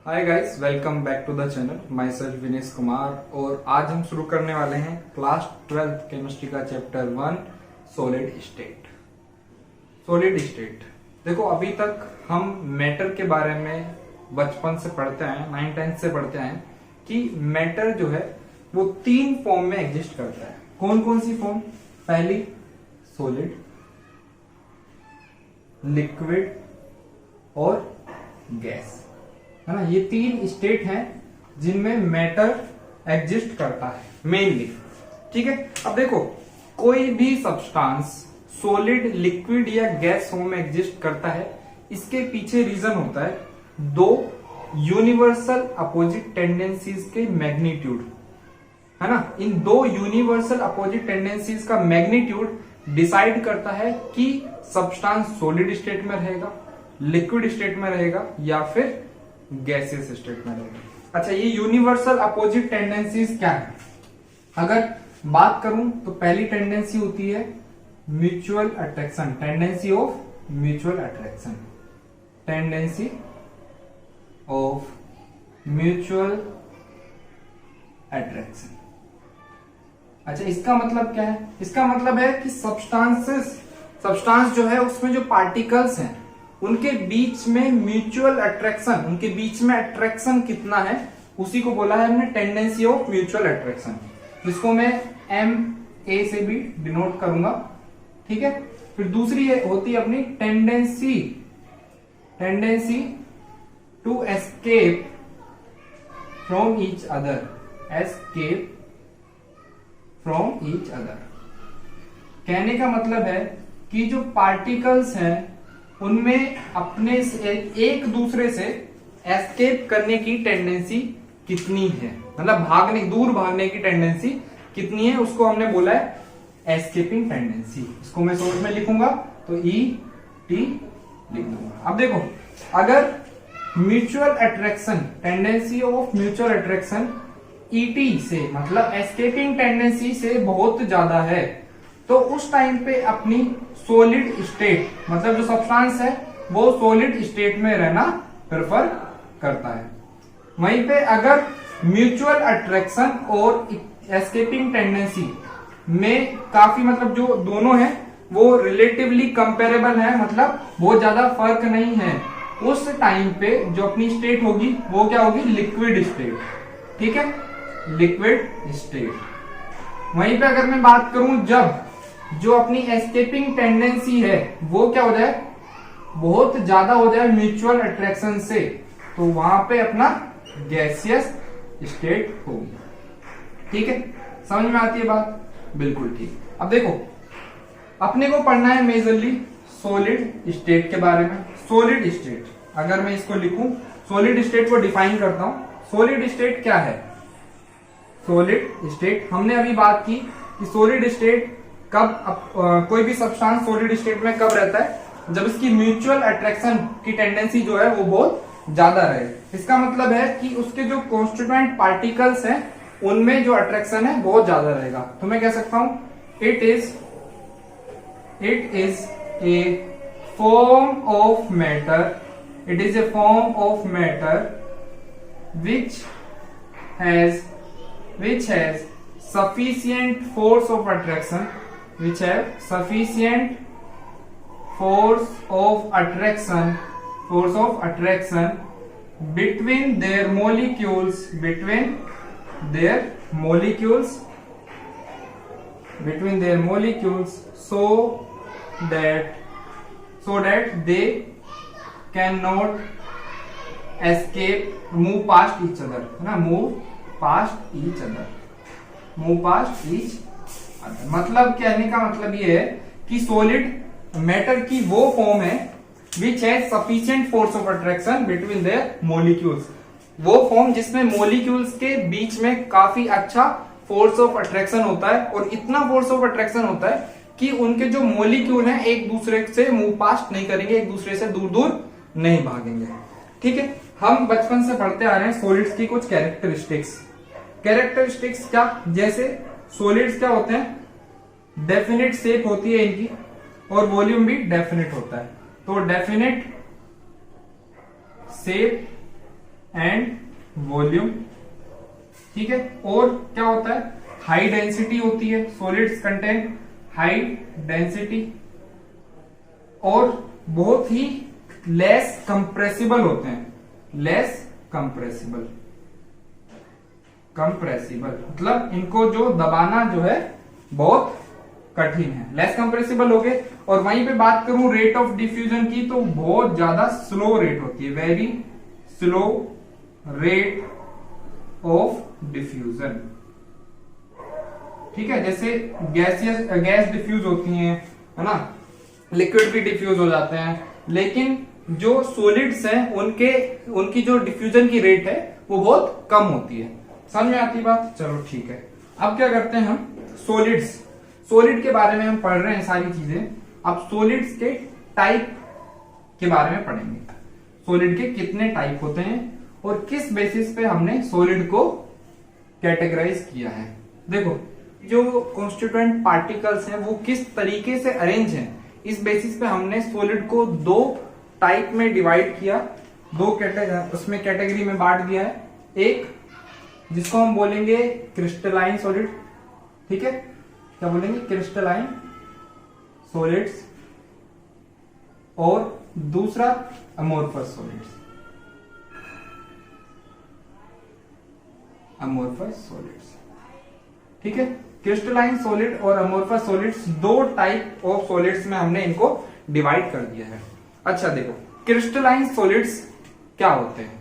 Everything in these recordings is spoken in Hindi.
Hi guys, welcome back to the channel. Myself Vinesh Kumar. और आज हम शुरू करने वाले हैं क्लास 12 केमिस्ट्री का chapter 1 solid state. Solid state देखो, अभी तक हम मैटर के बारे में बचपन से पढ़ते आए, 9th-10th से पढ़ते आए कि मैटर जो है वो 3 फॉर्म में एग्जिस्ट करता है। कौन कौन सी फॉर्म? पहली सॉलिड, लिक्विड और गैस, है ना। ये 3 स्टेट हैं जिनमें मैटर एग्जिस्ट करता है मेनली। ठीक है, अब देखो, कोई भी सब्सटेंस सॉलिड, लिक्विड या गैस फॉर्म में एग्जिस्ट करता है, इसके पीछे रीजन होता है 2 यूनिवर्सल अपोजिट टेंडेंसीज के मैग्नीट्यूड, है ना। इन 2 यूनिवर्सल अपोजिट टेंडेंसीज का मैग्नीट्यूड डिसाइड करता है कि सब्सटेंस सॉलिड स्टेट में रहेगा, लिक्विड स्टेट में रहेगा या फिर गैसियस स्टेट में रहेगा। अच्छा, ये यूनिवर्सल अपोजिट टेंडेंसीज क्या है? अगर बात करूं तो पहली टेंडेंसी होती है mutual attraction, tendency of mutual attraction, tendency of mutual attraction. अच्छा, इसका मतलब क्या है? इसका मतलब है कि सब्सटेंस जो है उसमें जो पार्टिकल्स हैं उनके बीच में म्यूचुअल अट्रैक्शन, उनके बीच में अट्रैक्शन कितना है, उसी को बोला है हमने टेंडेंसी ऑफ म्यूचुअल अट्रैक्शन, जिसको मैं MA से भी डिनोट करूंगा। ठीक है, फिर दूसरी होती है अपनी tendency to escape from each other, escape from each other. कहने का मतलब है कि जो पार्टिकल्स हैं उनमें अपने से एक दूसरे से एस्केप करने की टेंडेंसी कितनी है, मतलब दूर भागने की टेंडेंसी कितनी है, उसको हमने बोला है एस्केपिंग टेंडेंसी। इसको मैं शॉर्ट में लिखूंगा तो ET लिख दूंगा। अब देखो, अगर mutual attraction, tendency of mutual attraction ET से, मतलब एस्केपिंग टेंडेंसी से बहुत ज्यादा है, तो उस टाइम पे अपनी सॉलिड स्टेट, मतलब जो सब्सटेंस है वो सॉलिड स्टेट में रहना प्रेफर करता है। वहीं पे अगर म्यूचुअल अट्रैक्शन और एस्केपिंग टेंडेंसी में काफी, मतलब जो दोनों है वो रिलेटिवली कंपेरेबल है, मतलब बहुत ज्यादा फर्क नहीं है, उस टाइम पे जो अपनी स्टेट होगी वो क्या होगी? Liquid state. ठीक है, लिक्विड स्टेट। वहीं पे अगर मैं बात करूं जब जो अपनी एस्केपिंग टेंडेंसी है वो क्या हो जाए? बहुत ज्यादा हो जाए म्यूचुअल अट्रैक्शन से, तो वहां पे अपना गैसियस स्टेट होगी। ठीक है, समझ में आती है बात? बिल्कुल ठीक। अब देखो, अपने को पढ़ना है मेजरली सॉलिड स्टेट के बारे में। सॉलिड स्टेट, अगर मैं इसको लिखूं, सॉलिड स्टेट को डिफाइन करता हूं। सॉलिड स्टेट क्या है? सॉलिड स्टेट, हमने अभी बात की कि सॉलिड स्टेट कब कोई भी सब्सटेंस सॉलिड स्टेट में कब रहता है? जब इसकी म्यूचुअल अट्रैक्शन की टेंडेंसी जो है वो बहुत ज्यादा रहे। इसका मतलब है कि उसके जो कॉन्स्टिट्यूएंट पार्टिकल्स हैं उनमें जो अट्रैक्शन है बहुत ज्यादा रहेगा। तो मैं कह सकता हूं it is a form of matter, it is a form of matter which has sufficient force of attraction, which have sufficient force of attraction between their molecules, so that they cannot escape, move past each other, है ना, move past each other। मतलब कहने का मतलब ये है कि सॉलिड मैटर की वो फॉर्म है which has sufficient force of attraction between their molecules, वो फॉर्म जिसमें मॉलिक्यूल्स के बीच में काफी अच्छा फोर्स ऑफ अट्रैक्शन होता है, और इतना फोर्स ऑफ अट्रैक्शन होता है कि उनके जो मॉलिक्यूल हैं एक दूसरे से मूव पास्ट नहीं करेंगे, एक दूसरे से दूर दूर नहीं भागेंगे। ठीक है, हम बचपन से पढ़ते आ रहे हैं सॉलिड्स की कुछ कैरेक्टरिस्टिक्स क्या? जैसे सॉलिड्स क्या होते हैं? डेफिनेट शेप होती है इनकी, और वॉल्यूम भी डेफिनेट होता है। तो डेफिनेट शेप एंड वॉल्यूम। ठीक है, और क्या होता है, हाई डेंसिटी होती है, सॉलिड्स कंटेन हाई डेंसिटी, और बहुत ही लेस कंप्रेसिबल होते हैं, लेस कंप्रेसिबल, कंप्रेसिबल मतलब इनको जो दबाना जो है बहुत कठिन है, लेस कंप्रेसिबल हो गए। और वहीं पे बात करूं रेट ऑफ डिफ्यूजन की, तो बहुत ज्यादा स्लो रेट होती है, very slow rate of diffusion. ठीक है, जैसे गैस डिफ्यूज होती हैं, है ना, लिक्विड भी डिफ्यूज हो जाते हैं, लेकिन जो सॉलिड्स हैं उनकी जो डिफ्यूजन की रेट है वो बहुत कम होती है। समझ में आती बात? चलो ठीक है, अब क्या करते हैं हम, सॉलिड के बारे में हम पढ़ रहे हैं सारी चीजें। अब सॉलिड्स के टाइप के बारे में पढ़ेंगे, सॉलिड के कितने टाइप होते हैं और किस बेसिस पे हमने सॉलिड को कैटेगराइज किया है। देखो, जो कॉन्स्टिट्यूएंट पार्टिकल्स हैं वो किस तरीके से अरेंज हैं, इस बेसिस पे हमने सॉलिड को दो टाइप में डिवाइड किया, उसमें कैटेगरी में बांट दिया है। एक जिसको हम बोलेंगे क्रिस्टलाइन सॉलिड, ठीक है, क्या बोलेंगे, क्रिस्टलाइन सॉलिड्स, और दूसरा अमोर्फस सॉलिड्स, अमोर्फस सॉलिड्स। ठीक है, क्रिस्टलाइन सॉलिड और अमोर्फस सॉलिड्स, दो टाइप ऑफ सॉलिड्स में हमने इनको डिवाइड कर दिया है। अच्छा देखो, क्रिस्टलाइन सॉलिड्स क्या होते हैं,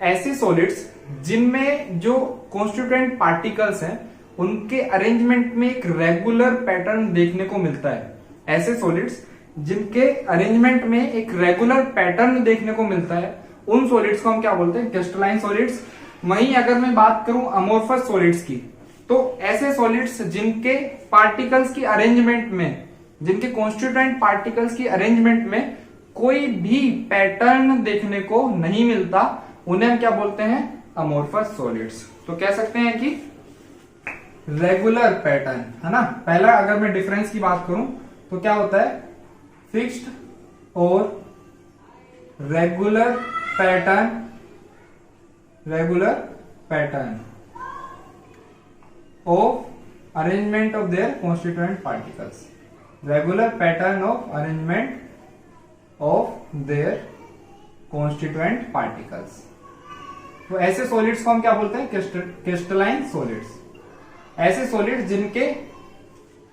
ऐसे सॉलिड्स जिनमें जो कॉन्स्टिट्यूएंट पार्टिकल्स हैं उनके अरेंजमेंट में एक रेगुलर पैटर्न देखने को मिलता है। ऐसे सॉलिड्स जिनके अरेंजमेंट में एक रेगुलर पैटर्न देखने को मिलता है, उन सॉलिड्स को हम क्या बोलते हैं, क्रिस्टलाइन सॉलिड्स। वहीं अगर मैं बात करूं अमोर्फस सॉलिड्स की, तो ऐसे सॉलिड्स जिनके पार्टिकल्स की अरेंजमेंट में, जिनके कॉन्स्टिट्यूएंट पार्टिकल्स की अरेंजमेंट में कोई भी पैटर्न देखने को नहीं मिलता, उन्हें हम क्या बोलते हैं, अमोर्फस सॉलिड्स। तो कह सकते हैं कि रेगुलर पैटर्न, है ना। पहला अगर मैं डिफरेंस की बात करूं तो क्या होता है, फिक्स्ड और regular pattern, regular pattern of arrangement of their constituent particles, regular pattern of arrangement of their constituent particles. तो ऐसे सॉलिड्स को हम क्या बोलते हैं, क्रिस्टलाइन सॉलिड्स। ऐसे सॉलिड्स जिनके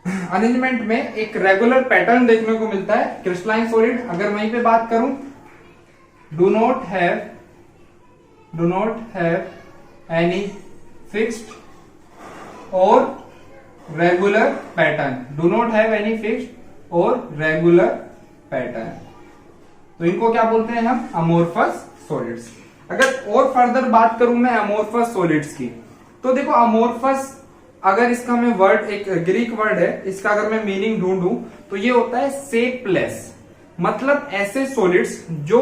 अरेंजमेंट में एक रेगुलर पैटर्न देखने को मिलता है, क्रिस्टलाइन सॉलिड। अगर वहीं पे बात करूं, do not have any fixed और regular pattern, do not have any fixed और रेगुलर पैटर्न, तो इनको क्या बोलते हैं हम, अमोर्फस सॉलिड्स। अगर और फर्दर बात करूं मैं अमोर्फस सॉलिड्स की, तो देखो अमोर्फस, अगर इसका मैं वर्ड, एक ग्रीक वर्ड है, इसका अगर मैं मीनिंग ढूंढूं तो ये होता है शेपलेस, मतलब ऐसे सॉलिड्स जो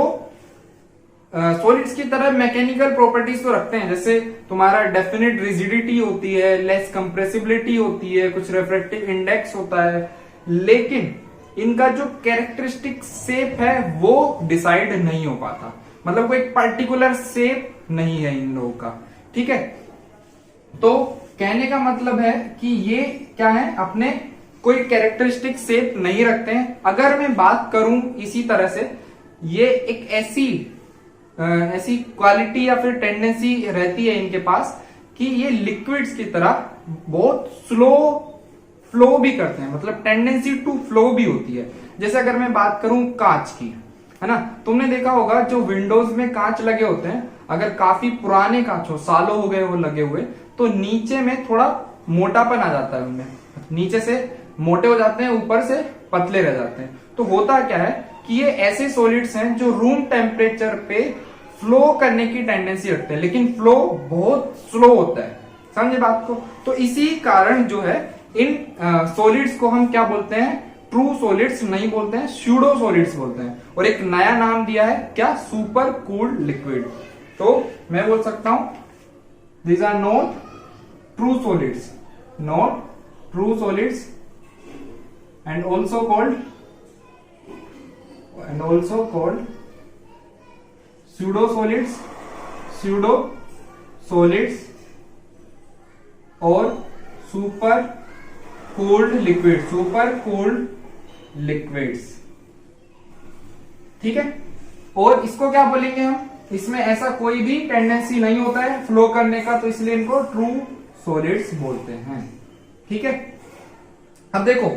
सॉलिड्स की तरह मैकेनिकल प्रॉपर्टीज तो रखते हैं, जैसे तुम्हारा डेफिनेट रिजिडिटी होती है, लेस कंप्रेसिबिलिटी होती है, कुछ रिफ्रैक्टिव इंडेक्स होता है, लेकिन इनका जो कैरेक्टरिस्टिक शेप है वो डिसाइड नहीं हो पाता, मतलब कोई पर्टिकुलर शेप नहीं है इन लोगों का। ठीक है, तो कहने का मतलब है कि ये क्या है, अपने कोई कैरेक्टरिस्टिक शेप नहीं रखते हैं। अगर मैं बात करूं इसी तरह से, ये एक ऐसी क्वालिटी या फिर टेंडेंसी रहती है इनके पास कि ये लिक्विड्स की तरह बहुत स्लो फ्लो भी करते हैं, मतलब टेंडेंसी टू फ्लो भी होती है। जैसे अगर मैं बात करूं कांच की, है ना, तुमने देखा होगा जो विंडोज में कांच लगे होते हैं, अगर काफी पुराने कांच हो, सालों हो गए वो लगे हुए, तो नीचे में थोड़ा मोटापन आ जाता है, उनमें नीचे से मोटे हो जाते हैं, ऊपर से पतले रह जाते हैं। तो होता क्या है कि ये ऐसे सॉलिड्स हैं जो रूम टेम्परेचर पे फ्लो करने की टेंडेंसी रखते हैं, लेकिन फ्लो बहुत स्लो होता है। समझे बात को? तो इसी कारण जो है इन सॉलिड्स को हम क्या बोलते हैं, ट्रू सॉलिड्स नहीं बोलते हैं, स्यूडो सॉलिड्स बोलते हैं। और एक नया नाम दिया है क्या, सुपर कूल्ड लिक्विड। तो मैं बोल सकता हूं these are not true solids, not true solids, and also called pseudo pseudo solids और super cold liquid, super cold liquids. ठीक है, और इसको क्या बोलेंगे हम, इसमें ऐसा कोई भी टेंडेंसी नहीं होता है फ्लो करने का, तो इसलिए इनको ट्रू सॉलिड्स बोलते हैं। ठीक है, अब देखो,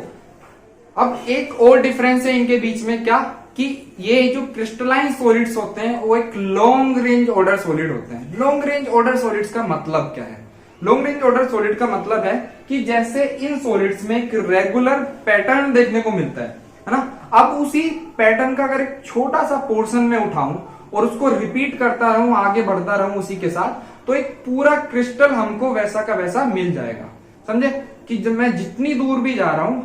अब एक और डिफरेंस है इनके बीच में, क्या कि ये जो क्रिस्टलाइन सॉलिड्स होते हैं वो एक लॉन्ग रेंज ऑर्डर सॉलिड होते हैं। लॉन्ग रेंज ऑर्डर सॉलिड्स का मतलब क्या है? लॉन्ग रेंज ऑर्डर सॉलिड का मतलब है कि जैसे इन सॉलिड्स में एक रेगुलर पैटर्न देखने को मिलता है ना, अब उसी पैटर्न का अगर एक छोटा सा पोर्शन में उठाऊं और उसको रिपीट करता रहूं, आगे बढ़ता रहूं उसी के साथ, तो एक पूरा क्रिस्टल हमको वैसा का वैसा मिल जाएगा। समझे कि जब मैं जितनी दूर भी जा रहा हूं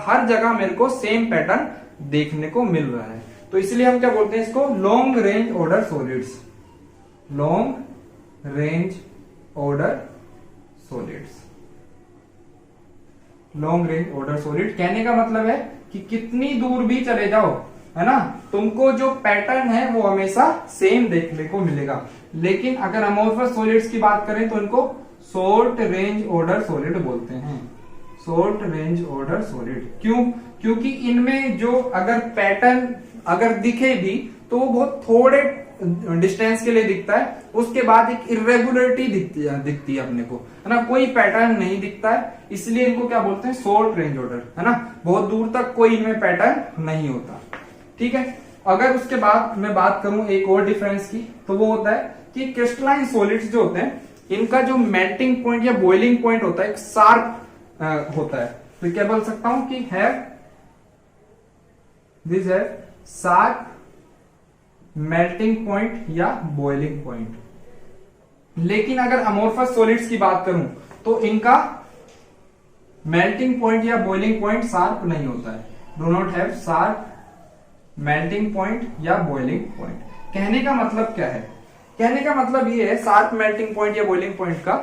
हर जगह मेरे को सेम पैटर्न देखने को मिल रहा है। तो इसलिए हम क्या बोलते हैं इसको, long range order solids, long range order solids. Long range order solid कहने का मतलब है कि कितनी दूर भी चले जाओ, है ना, तुमको जो पैटर्न है वो हमेशा सेम देखने को मिलेगा। लेकिन अगर अमोर्फस सॉलिड्स की बात करें तो इनको शॉर्ट रेंज ऑर्डर सॉलिड बोलते हैं। शॉर्ट रेंज ऑर्डर सॉलिड क्यों? क्योंकि इनमें जो अगर पैटर्न अगर दिखे भी तो वो बहुत थोड़े डिस्टेंस के लिए दिखता है, उसके बाद एक इरेगुलरिटी दिखती है अपने को, है ना, कोई पैटर्न नहीं दिखता है, इसलिए इनको क्या बोलते हैं, शॉर्ट रेंज ऑर्डर, है ना, बहुत दूर तक कोई इनमें पैटर्न नहीं होता। ठीक है, अगर उसके बाद मैं बात करूं एक और डिफरेंस की, तो वो होता है कि क्रिस्टलाइन सॉलिड्स जो होते हैं इनका जो मेल्टिंग पॉइंट या बॉइलिंग पॉइंट होता है एक शार्प होता है। तो क्या बोल सकता हूं कि दिस है शार्प मेल्टिंग पॉइंट या बॉइलिंग पॉइंट। लेकिन अगर अमोर्फस सॉलिड्स की बात करूं तो इनका मेल्टिंग पॉइंट या बॉइलिंग पॉइंट शार्प नहीं होता है, do not have sharp melting point या बॉइलिंग पॉइंट। कहने का मतलब क्या है? कहने का मतलब ये है शार्प मेल्टिंग पॉइंट या बॉइलिंग पॉइंट का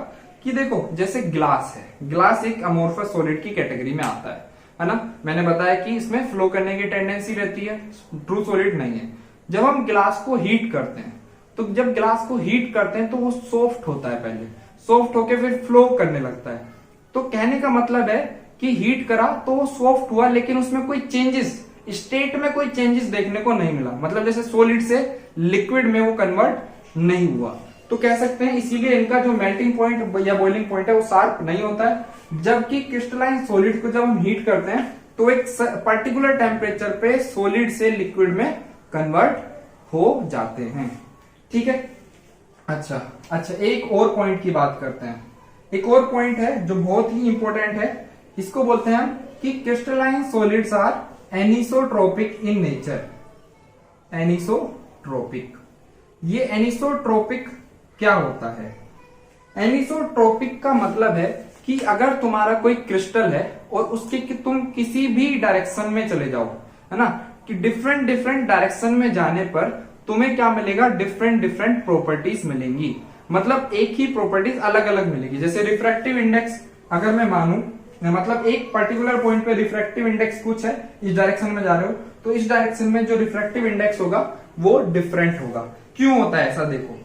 कि देखो जैसे ग्लास है, ग्लास एक अमोर्फस सॉलिड की कैटेगरी में आता है ना, मैंने बताया कि इसमें फ्लो करने की टेंडेंसी रहती है, ट्रू सॉलिड नहीं है। जब हम ग्लास को हीट करते हैं तो जब ग्लास को हीट करते हैं तो वो सॉफ्ट होता है, पहले सॉफ्ट होके फिर फ्लो करने लगता है। तो कहने का मतलब है कि हीट करा तो वो सॉफ्ट हुआ, लेकिन उसमें कोई चेंजेस, स्टेट में कोई चेंजेस देखने को नहीं मिला, मतलब जैसे सॉलिड से लिक्विड में वो कन्वर्ट नहीं हुआ। तो कह सकते हैं इसीलिए इनका जो मेल्टिंग पॉइंट या बॉइलिंग पॉइंट है वो शार्प नहीं होता है। जबकि क्रिस्टलाइन सॉलिड को जब हम हीट करते हैं तो एक पर्टिकुलर टेम्परेचर पे सॉलिड से लिक्विड में कन्वर्ट हो जाते हैं। ठीक है, अच्छा एक और पॉइंट की बात करते हैं। एक और पॉइंट है जो बहुत ही इंपॉर्टेंट है, इसको बोलते हैं हम कि crystalline solids are anisotropic in nature. Anisotropic, ये एनिसोट्रोपिक क्या होता है? एनिसोट्रोपिक का मतलब है कि अगर तुम्हारा कोई क्रिस्टल है और उसके कि तुम किसी भी डायरेक्शन में चले जाओ, है ना, कि डिफरेंट डिफरेंट डायरेक्शन में जाने पर तुम्हें क्या मिलेगा, डिफरेंट डिफरेंट प्रॉपर्टीज मिलेंगी, मतलब एक ही प्रॉपर्टीज अलग अलग मिलेगी। जैसे रिफ्रैक्टिव इंडेक्स अगर मैं मानूं, मतलब एक पर्टिकुलर पॉइंट पे रिफ्रैक्टिव इंडेक्स कुछ है, इस डायरेक्शन में जा रहे हो तो इस डायरेक्शन में जो रिफ्रैक्टिव इंडेक्स होगा वो डिफरेंट होगा। क्यों होता है ऐसा? देखो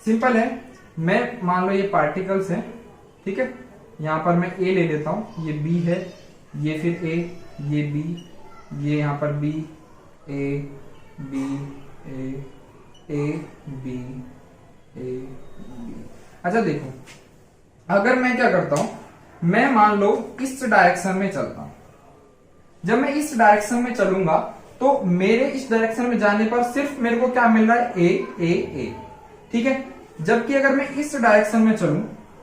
सिंपल है, मैं मान लो ये पार्टिकल्स हैं, ठीक है, यहां पर मैं ए ले लेता हूं, ये बी है, ये फिर ए, ये बी, ये यहां पर B, A B, A B, A B. अच्छा देखो, अगर मैं क्या करता हूं, मैं मान लो इस डायरेक्शन में चलता हूं, जब मैं इस डायरेक्शन में चलूंगा तो मेरे इस डायरेक्शन में जाने पर सिर्फ मेरे को क्या मिल रहा है, ए, ठीक है। जबकि अगर मैं इस डायरेक्शन में चलूं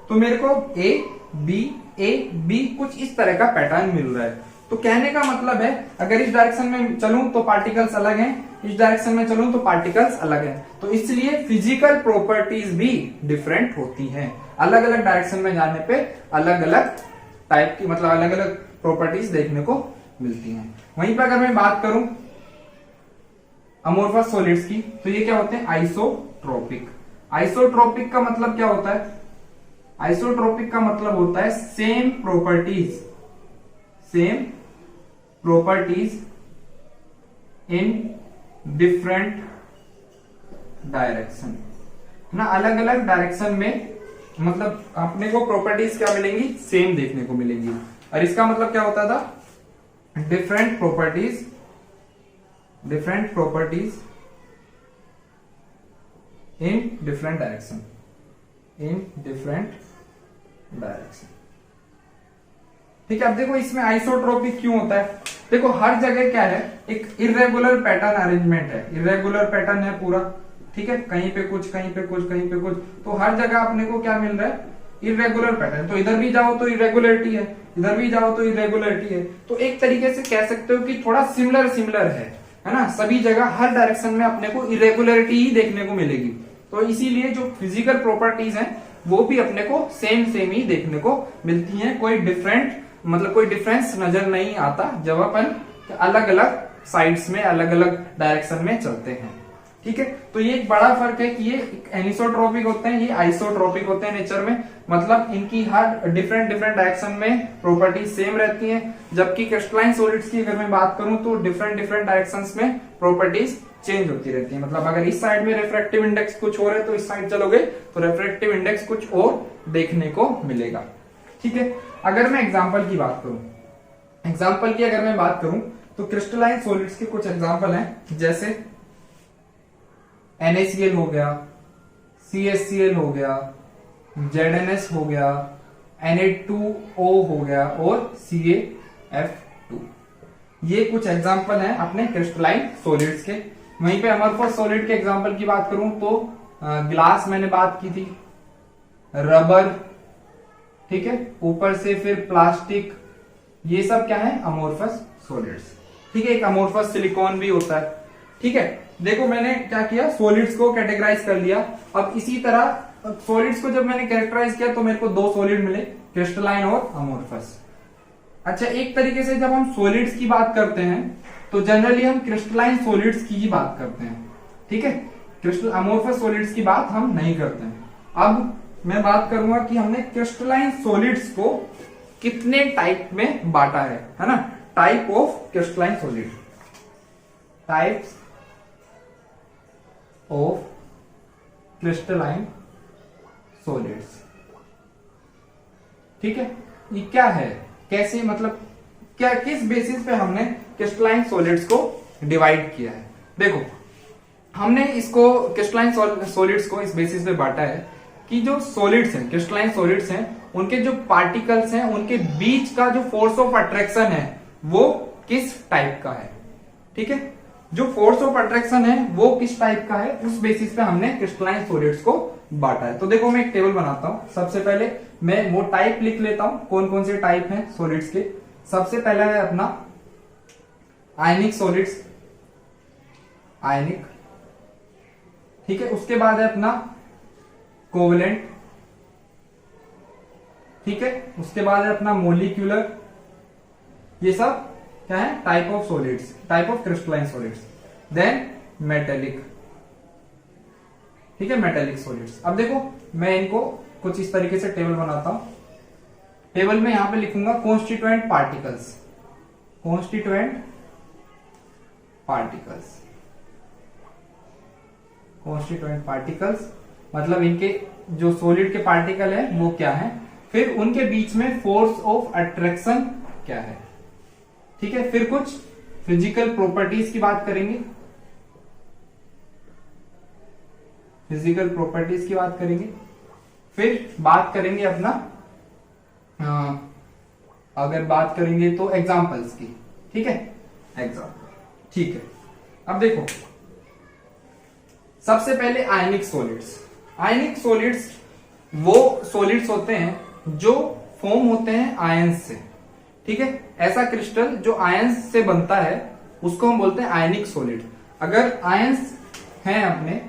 तो मेरे को ए बी कुछ इस तरह का पैटर्न मिल रहा है। तो कहने का मतलब है अगर इस डायरेक्शन में चलूं तो पार्टिकल्स अलग हैं, इस डायरेक्शन में चलूं तो पार्टिकल्स अलग हैं। तो इसलिए फिजिकल प्रॉपर्टीज भी डिफरेंट होती हैं, अलग अलग डायरेक्शन में जाने पे अलग अलग टाइप की, मतलब अलग अलग प्रॉपर्टीज देखने को मिलती हैं। वहीं पर अगर मैं बात करूं अमोर्फस सॉलिड्स की, तो ये क्या होते हैं, आइसोट्रोपिक। आइसोट्रोपिक का मतलब क्या होता है? आइसोट्रोपिक का मतलब होता है same properties in different direction. ना अलग अलग डायरेक्शन में, मतलब अपने को प्रॉपर्टीज क्या मिलेंगी, सेम देखने को मिलेंगी। और इसका मतलब क्या होता था, different properties in different direction, ठीक है। अब देखो इसमें आइसोट्रोपिक क्यों होता है, देखो हर जगह क्या है, एक इरेगुलर पैटर्न अरेंजमेंट है, इरेगुलर पैटर्न है पूरा, ठीक है, कहीं पे कुछ कहीं पे कुछ कहीं पे कुछ, तो हर जगह अपने को क्या मिल रहा है, इरेगुलर पैटर्न। तो इधर भी जाओ तो इरेगुलरिटी है, इधर भी जाओ तो इरेगुलरिटी है। तो एक तरीके से कह सकते हो कि थोड़ा सिमिलर है ना, सभी जगह हर डायरेक्शन में अपने को इरेगुलरिटी ही देखने को मिलेगी। तो इसीलिए जो फिजिकल प्रॉपर्टीज हैं वो भी अपने को सेम ही देखने को मिलती हैं, कोई डिफरेंस नजर नहीं आता जब अपन अलग अलग साइड्स में अलग अलग डायरेक्शन में चलते हैं, ठीक है। तो ये एक बड़ा फर्क है कि ये एनिसोट्रोपिक होते हैं, ये आइसोट्रोपिक होते हैं नेचर में, मतलब इनकी हर डिफरेंट डायरेक्शन में प्रॉपर्टी सेम रहती हैं। जबकि क्रिस्टलाइन सॉलिड्स की अगर मैं बात करूं तो डिफरेंट डायरेक्शंस में प्रॉपर्टीज चेंज होती रहती है। मतलब अगर इस साइड में रिफ्रैक्टिव इंडेक्स कुछ और है तो इस साइड चलोगे तो रिफ्रैक्टिव इंडेक्स कुछ और देखने को मिलेगा, ठीक है। अगर मैं एग्जांपल की बात करूं, तो क्रिस्टलाइन सॉलिड्स के कुछ एग्जांपल हैं, जैसे NaCl हो गया, CaCl हो गया, ZnS हो गया, Na2O हो गया और CaF2। ये कुछ एग्जांपल हैं अपने क्रिस्टलाइन सॉलिड्स के। वहीं पे अमरफस सॉलिड के एग्जांपल की बात करूं तो ग्लास मैंने बात की थी, रबर, ठीक है, ऊपर से फिर प्लास्टिक, ये सब क्या है, अमोर्फस सॉलिड्स, ठीक है। एक अमोर्फस सिलिकॉन भी होता है, ठीक है। देखो मैंने क्या किया, सॉलिड्स को कैटेगराइज कर लिया। अब इसी तरह सॉलिड्स को जब मैंने कैरेक्टराइज किया तो मेरे को दो सॉलिड मिले, क्रिस्टलाइन और अमोर्फस। अच्छा, एक तरीके से जब हम सॉलिड्स की बात करते हैं तो जनरली हम क्रिस्टलाइन सॉलिड्स की ही बात करते हैं, ठीक है, क्रिस्टल अमोर्फस सॉलिड्स की बात हम नहीं करते हैं। अब मैं बात करूंगा कि हमने क्रिस्टलाइन सॉलिड्स को कितने टाइप में बांटा है ना, type of crystalline solid, types of crystalline solids, ठीक है। ये क्या है, कैसे, मतलब क्या, किस बेसिस पे हमने क्रिस्टलाइन सॉलिड्स को डिवाइड किया है। देखो हमने इसको क्रिस्टलाइन सॉलिड्स को इस बेसिस पे बांटा है कि जो सॉलिड्स हैं, क्रिस्टलाइन सॉलिड्स हैं, उनके जो पार्टिकल्स हैं उनके बीच का जो फोर्स ऑफ अट्रैक्शन है वो किस टाइप का है, ठीक है। जो फोर्स ऑफ अट्रैक्शन है वो किस टाइप का है, उस बेसिस पे हमने क्रिस्टलाइन सॉलिड्स को बांटा है। तो देखो मैं एक टेबल बनाता हूं। सबसे पहले मैं वो टाइप लिख लेता हूं, कौन कौन से टाइप हैं सॉलिड्स के। सबसे पहला है अपना आयनिक सॉलिड्स, आयनिक, ठीक है। उसके बाद है अपना कोवेलेंट, ठीक है। उसके बाद है अपना मोलिक्यूलर। ये सब क्या है, type of solids, type of crystalline solids. Then metallic, ठीक है, मेटेलिक सॉलिड्स। अब देखो मैं इनको कुछ इस तरीके से टेबल बनाता हूं। टेबल में यहां पे लिखूंगा constituent particles, constituent particles, constituent particles, मतलब इनके जो सॉलिड के पार्टिकल है वो क्या है, फिर उनके बीच में फोर्स ऑफ अट्रैक्शन क्या है, ठीक है। फिर कुछ फिजिकल प्रॉपर्टीज की बात करेंगे, फिजिकल प्रॉपर्टीज की बात करेंगे। फिर बात करेंगे अपना अगर बात करेंगे तो एग्जांपल्स की, ठीक है, एग्जांपल, ठीक है। अब देखो सबसे पहले आयनिक सॉलिड्स। आयनिक सॉलिड्स वो सॉलिड्स होते हैं जो फॉर्म होते हैं आयंस से, ठीक है। ऐसा क्रिस्टल जो आयंस से बनता है उसको हम बोलते हैं आयनिक सॉलिड। अगर आयंस हैं अपने,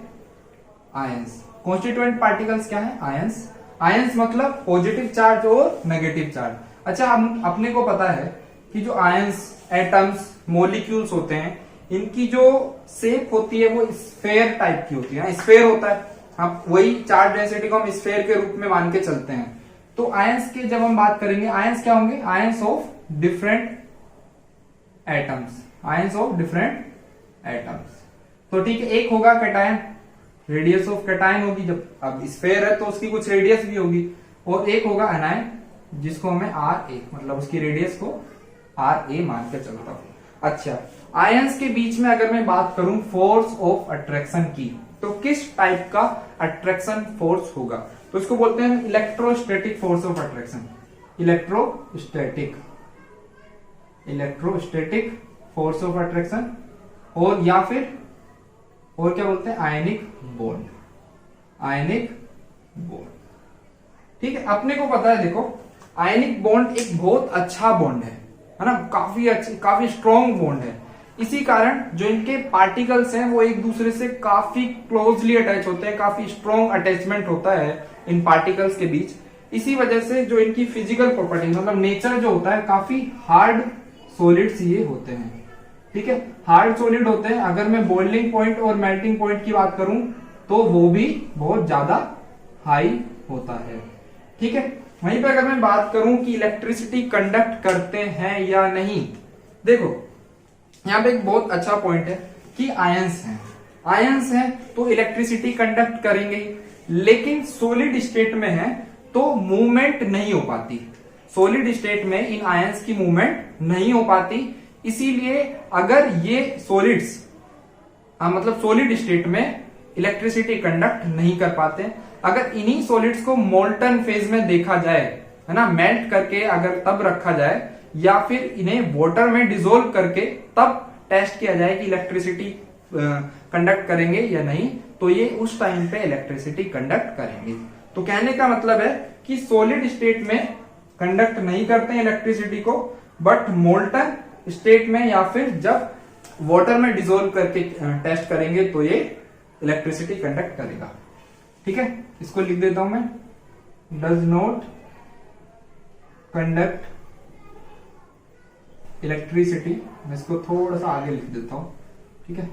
आयंस, कॉन्स्टिट्यूएंट पार्टिकल्स क्या है, आयंस। आयंस मतलब पॉजिटिव चार्ज और नेगेटिव चार्ज। अच्छा, हम अपने को पता है कि जो आयंस, एटम्स, मॉलिक्यूल्स होते हैं, इनकी जो शेप होती है वो स्फेयर टाइप की होती है, स्फेयर होता है। हम वही चार्ज डेंसिटी को हम स्फेयर के रूप में मान के चलते हैं। तो आयंस के जब हम बात करेंगे, आयंस क्या होंगे, ions of different atoms, ions of different atoms. तो ठीक है, एक होगा कैटायन, रेडियस ऑफ कैटायन होगी, जब अब स्फेयर है तो उसकी कुछ रेडियस भी होगी, और एक होगा एनायन जिसको हमें आर ए, मतलब उसकी रेडियस को आर ए मान के चलता हूं। अच्छा, आयंस के बीच में अगर मैं बात करूं फोर्स ऑफ अट्रैक्शन की, तो किस टाइप का अट्रैक्शन फोर्स होगा, तो इसको बोलते हैं electrostatic force of attraction. Electrostatic force of attraction, और या फिर और क्या बोलते हैं, आयनिक बॉन्ड। ठीक है, अपने को पता है, देखो आयनिक बॉन्ड एक बहुत अच्छा बॉन्ड है ना, काफी स्ट्रॉन्ग बॉन्ड है। इसी कारण जो इनके पार्टिकल्स हैं वो एक दूसरे से काफी क्लोजली अटैच होते हैं, काफी स्ट्रॉन्ग अटैचमेंट होता है इन पार्टिकल्स के बीच। इसी वजह से जो इनकी फिजिकल प्रॉपर्टी, मतलब नेचर जो होता है, काफी हार्ड सॉलिड्स ये होते हैं। ठीक है, हार्ड सॉलिड होते हैं। अगर मैं बॉइलिंग पॉइंट और मेल्टिंग पॉइंट की बात करूं तो वो भी बहुत ज्यादा हाई होता है। ठीक है, वहीं पर अगर मैं बात करूं कि इलेक्ट्रिसिटी कंडक्ट करते हैं या नहीं, देखो यहां पे एक बहुत अच्छा पॉइंट है कि आयंस हैं तो इलेक्ट्रिसिटी कंडक्ट करेंगे, लेकिन सॉलिड स्टेट में है तो मूवमेंट नहीं हो पाती। सॉलिड स्टेट में इन आयंस की मूवमेंट नहीं हो पाती, इसीलिए अगर ये सॉलिड्स मतलब सॉलिड स्टेट में इलेक्ट्रिसिटी कंडक्ट नहीं कर पाते। अगर इन्हीं सॉलिड्स को मोल्टन फेज में देखा जाए, है ना, मेल्ट करके अगर तब रखा जाए, या फिर इन्हें वाटर में डिसोल्व करके तब टेस्ट किया जाए कि इलेक्ट्रिसिटी कंडक्ट करेंगे या नहीं, तो ये उस टाइम पे इलेक्ट्रिसिटी कंडक्ट करेंगे। तो कहने का मतलब है कि सॉलिड स्टेट में कंडक्ट नहीं करते हैं इलेक्ट्रिसिटी को, बट मोल्टन स्टेट में या फिर जब वाटर में डिसोल्व करके टेस्ट करेंगे तो ये इलेक्ट्रिसिटी कंडक्ट करेगा। ठीक है, इसको लिख देता हूं मैं, डज नॉट कंडक्ट इलेक्ट्रिसिटी। मैं इसको थोड़ा सा आगे लिख देता हूं। ठीक है,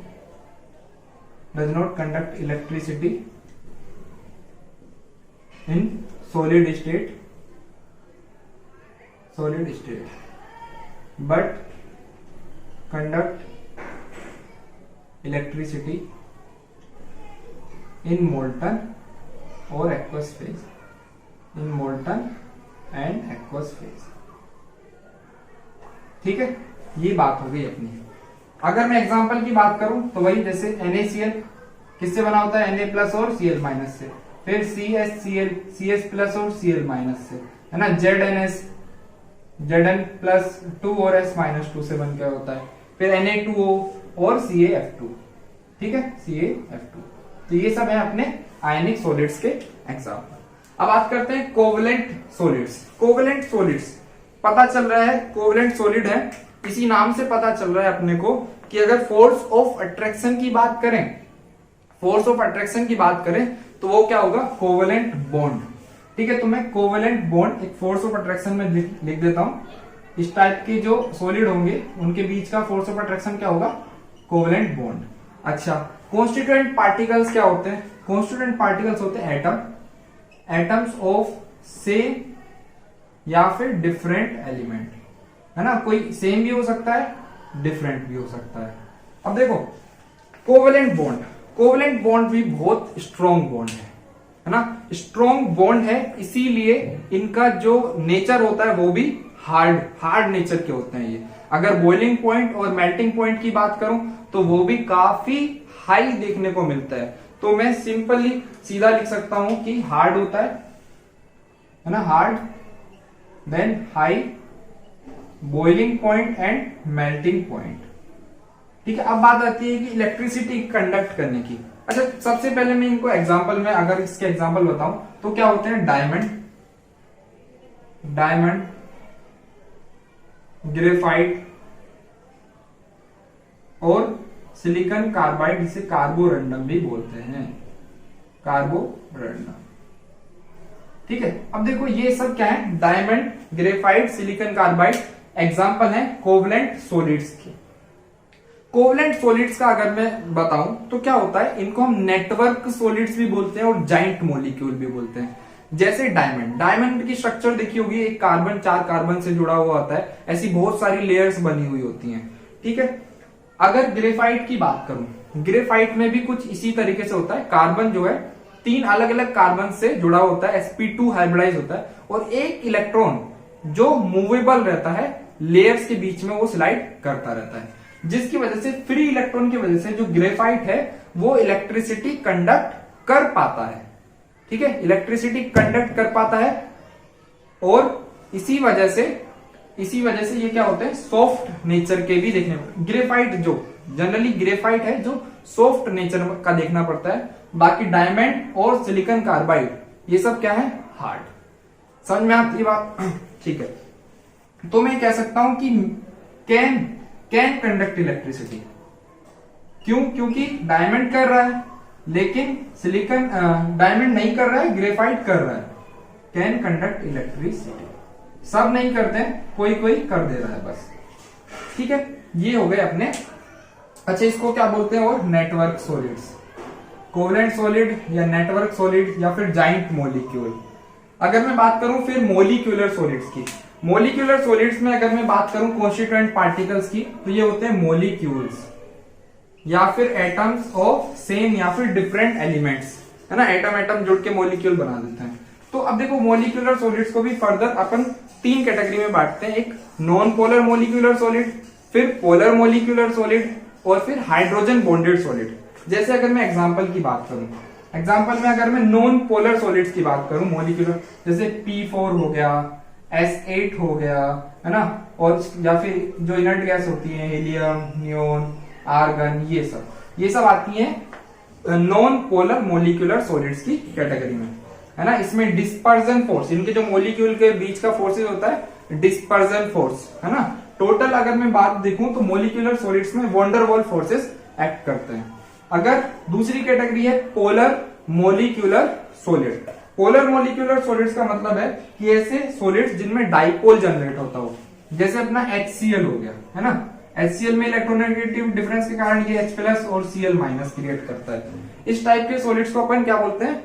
does not conduct electricity in solid state but conduct electricity in molten और aqueous phase, in molten and aqueous phase. ठीक है, ये बात हो गई अपनी। अगर मैं एग्जांपल की बात करूं तो वही जैसे NaCl किससे बना होता है, Na+ और Cl- से, फिर CHCl CS+ और Cl- से, है ना, Zn+2 और S-2 से बन के होता है, फिर Na2O और CaF2। ठीक है, CaF2। तो ये सब है अपने आयनिक सॉलिड्स के एग्जांपल। अब बात करते हैं कोवलेंट सॉलिड्स। पता चल रहा है कोवलेंट सॉलिड है, इसी नाम से पता चल रहा है अपने को कि अगर फोर्स ऑफ अट्रैक्शन की बात करें तो वो क्या होगा, कोवलेंट बॉन्ड। ठीक है, तो मैं कोवलेंट बॉन्ड एक फोर्स ऑफ अट्रैक्शन में लिख देता हूं। इस टाइप के जो सॉलिड होंगे उनके बीच का फोर्स ऑफ अट्रैक्शन क्या होगा, कोवलेंट बॉन्ड। अच्छा, कॉन्स्टिट्यूएंट पार्टिकल्स क्या होते हैं, कॉन्स्टिट्यूएंट पार्टिकल्स होते हैं एटम्स ऑफ सेम या फिर डिफरेंट एलिमेंट, है ना, कोई सेम भी हो सकता है, डिफरेंट भी हो सकता है। अब देखो कोवलेंट बॉन्ड भी बहुत स्ट्रॉन्ग बॉन्ड है ना, स्ट्रॉन्ग बॉन्ड है, इसीलिए इनका जो नेचर होता है वो भी हार्ड नेचर के होते हैं ये। अगर बॉइलिंग पॉइंट और मेल्टिंग पॉइंट की बात करूं तो वो भी काफी हाई देखने को मिलता है। तो मैं सिंपली सीधा लिख सकता हूं कि हार्ड होता है ना, hard, then high, boiling point and melting point. ठीक है, अब बात आती है कि इलेक्ट्रिसिटी कंडक्ट करने की। अच्छा, सबसे पहले मैं इनको एग्जांपल में अगर इसके एग्जांपल बताऊं तो क्या होते हैं, डायमंड, ग्रेफाइट और सिलिकॉन कार्बाइड, जिसे कार्बोरंडम भी बोलते हैं, कार्बोरंडम। ठीक है, अब देखो ये सब क्या है, diamond, graphite, silicon carbide example है कोवलेंट सॉलिड्स के। कोवलेंट सॉलिड्स का अगर मैं बताऊं तो क्या होता है, इनको हम नेटवर्क सॉलिड्स भी बोलते हैं और जाइंट मॉलिक्यूल भी बोलते हैं। जैसे डायमंड की स्ट्रक्चर देखी होगी, एक कार्बन 4 कार्बन से जुड़ा हुआ होता है, ऐसी बहुत सारी लेयर्स बनी हुई होती हैं। ठीक है, अगर ग्रेफाइट की बात करूं ग्रेफाइट में भी कुछ इसी तरीके से होता है। कार्बन जो है 3 अलग अलग कार्बन से जुड़ा होता है, sp2 हाइब्रिडाइज होता है, और एक इलेक्ट्रॉन जो मूवेबल रहता है लेयर्स के बीच में वो स्लाइड करता रहता है, जिसकी वजह से फ्री इलेक्ट्रॉन की वजह से जो ग्रेफाइट है वो इलेक्ट्रिसिटी कंडक्ट कर पाता है। ठीक है, इलेक्ट्रिसिटी कंडक्ट कर पाता है, और इसी वजह से ये क्या होते हैं, सॉफ्ट नेचर के भी देखने को। ग्रेफाइट जो जनरली ग्रेफाइट है जो सॉफ्ट नेचर का देखना पड़ता है, बाकी डायमंड और सिलिकॉन कार्बाइड ये सब क्या है, हार्ड। समझ में आती है बात? ठीक है, तो मैं कह सकता हूं कि कैन कंडक्ट इलेक्ट्रिसिटी। क्यों? क्योंकि डायमंड कर रहा है लेकिन सिलिकॉन डायमंड नहीं कर रहा है, ग्रेफाइट कर रहा है। कैन कंडक्ट इलेक्ट्रिसिटी, सब नहीं करते हैं, कोई कोई कर दे रहा है बस। ठीक है, ये हो गए अपने। अच्छा, इसको क्या बोलते हैं? और नेटवर्क सॉलिड्स, कोवेलेंट सॉलिड या नेटवर्क सॉलिड या फिर जाइंट मॉलिक्यूल। अगर मैं बात करूं फिर मॉलिक्यूलर सॉलिड्स की, मॉलिक्यूलर सॉलिड्स में अगर मैं बात करूं कॉन्स्टिट्यूएंट पार्टिकल्स की, तो ये होते हैं मॉलिक्यूल्स या फिर एटम्स ऑफ सेम या फिर डिफरेंट एलिमेंट्स, है ना। एटम जुड़ के मॉलिक्यूल बना देते हैं। तो अब देखो मॉलिक्यूलर सॉलिड्स को भी फर्दर अपन 3 कैटेगरी में बांटते हैं, एक नॉन पोलर मॉलिक्यूलर सॉलिड, फिर पोलर मॉलिक्यूलर सॉलिड, और फिर हाइड्रोजन बॉन्डेड सॉलिड। जैसे अगर मैं एग्जांपल की बात करूं, एग्जांपल में अगर मैं नॉन पोलर सॉलिड्स की बात करूं मॉलिक्यूलर, जैसे P4 हो गया, S8 हो गया, है ना, और या फिर जो इनर्ट गैस होती है हीलियम, नियोन, आर्गन, ये सब आती है नॉन पोलर मॉलिक्यूलर सॉलिड्स की कैटेगरी में, है ना। इसमें डिस्पर्जन फोर्स, इनके जो मॉलिक्यूल के बीच का फोर्सेज होता है डिस्पर्जन फोर्स, है ना। टोटल अगर मैं बात देखूं तो मॉलिक्यूलर सॉलिड्स में वंडरवॉल फोर्सेस एक्ट करते हैं। अगर दूसरी कैटेगरी है polar molecular solid. Polar molecular solids का मतलब है कि ऐसे सॉलिड्स जिनमें डाइपोल जनरेट होता हो, जैसे अपना HCl हो गया, है ना। HCl में इलेक्ट्रोनेगेटिव डिफरेंस के कारण ये H+ और Cl- क्रिएट करता है। इस टाइप के सॉलिड्स को अपन क्या बोलते हैं?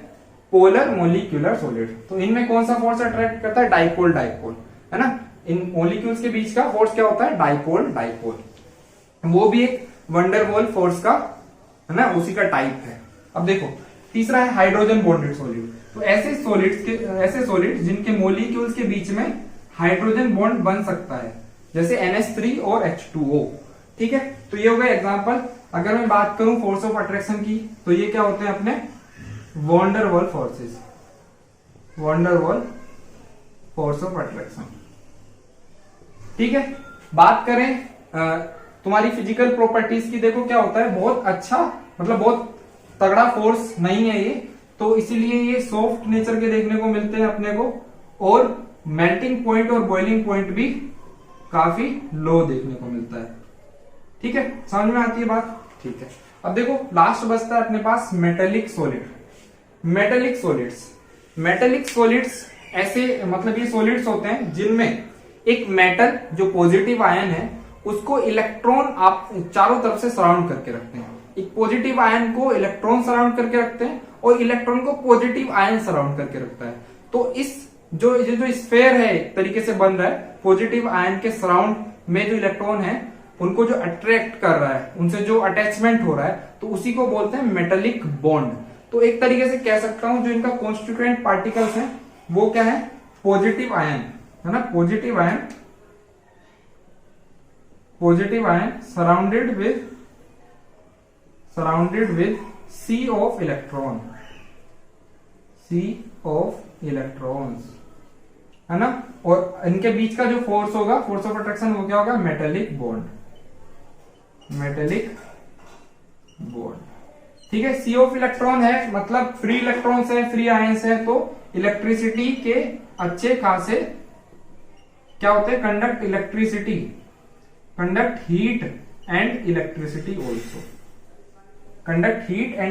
Polar molecular solid. तो इनमें कौन सा फोर्स अट्रैक्ट करता है? डाइपोल, है ना। इन मॉलिक्यूल्स के बीच का फोर्स क्या होता है? डाइपोल। वो भी एक वंडरवॉल फोर्स का, है ना, उसी का टाइप है। अब देखो तीसरा है हाइड्रोजन बॉन्डेड सॉलिड। तो ऐसे सॉलिड्स जिनके मॉलिक्यूल्स के बीच में हाइड्रोजन बॉन्ड बन सकता है, जैसे NH3 और H2O। ठीक है, तो ये हो गया एग्जांपल। अगर मैं बात करूं फोर्स ऑफ अट्रैक्शन की, तो ये क्या होते हैं अपने van der Waals forces, van der Waals force of attraction. ठीक है, बात करें तुम्हारी फिजिकल प्रॉपर्टीज की, देखो क्या होता है, बहुत अच्छा, मतलब बहुत तगड़ा फोर्स नहीं है ये, तो इसीलिए ये सॉफ्ट नेचर के देखने को मिलते हैं अपने को, और मेल्टिंग पॉइंट और बॉइलिंग पॉइंट भी काफी लो देखने को मिलता है। ठीक है, समझ में आती है बात? ठीक है, अब देखो लास्ट बचता है अपने पास मेटेलिक सॉलिड। मेटेलिक सॉलिड्स ऐसे, मतलब ये सॉलिड्स होते हैं जिनमें एक मेटल जो पॉजिटिव आयन है उसको इलेक्ट्रॉन आप चारों तरफ से सराउंड करके रखते हैं। एक पॉजिटिव आयन को इलेक्ट्रॉन सराउंड करके रखते हैं और इलेक्ट्रॉन को पॉजिटिव आयन सराउंड करके रखता है। तो इस जो स्फेयर है एक तरीके से बन रहा है, पॉजिटिव आयन के सराउंड में जो इलेक्ट्रॉन है उनको जो अट्रैक्ट कर रहा है, उनसे जो अटैचमेंट हो रहा है, तो उसी को बोलते हैं मेटेलिक बॉन्ड। तो एक तरीके से कह सकता हूं जो इनका कॉन्स्टिट्यूएंट पार्टिकल्स हैं वो क्या है? पॉजिटिव आयन, है ना। Positive ion surrounded with C of electrons, है ना। और इनके बीच का जो फोर्स होगा, फोर्स ऑफ अट्रैक्शन, वो क्या होगा? Metallic bond. ठीक है, C ऑफ इलेक्ट्रॉन है, मतलब फ्री इलेक्ट्रॉन्स है, फ्री आयंस है, तो इलेक्ट्रिसिटी के अच्छे खासे क्या होते हैं? Conduct heat and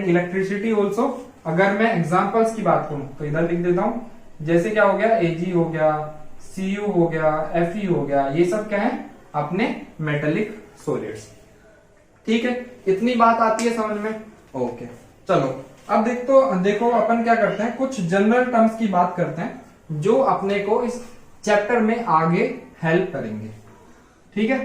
electricity also. अगर मैं एग्जांपल्स की बात करूं तो इधर लिख देता हूं, जैसे क्या हो गया? Ag हो गया, Cu हो गया, Fe हो गया, ये सब क्या है? अपने मेटेलिक सॉलिड्स। ठीक है, इतनी बात आती है समझ में? ओके, चलो अब देखो अपन क्या करते हैं, कुछ जनरल टर्म्स की बात करते हैं जो अपने को इस चैप्टर में आगे हेल्प करेंगे। ठीक है,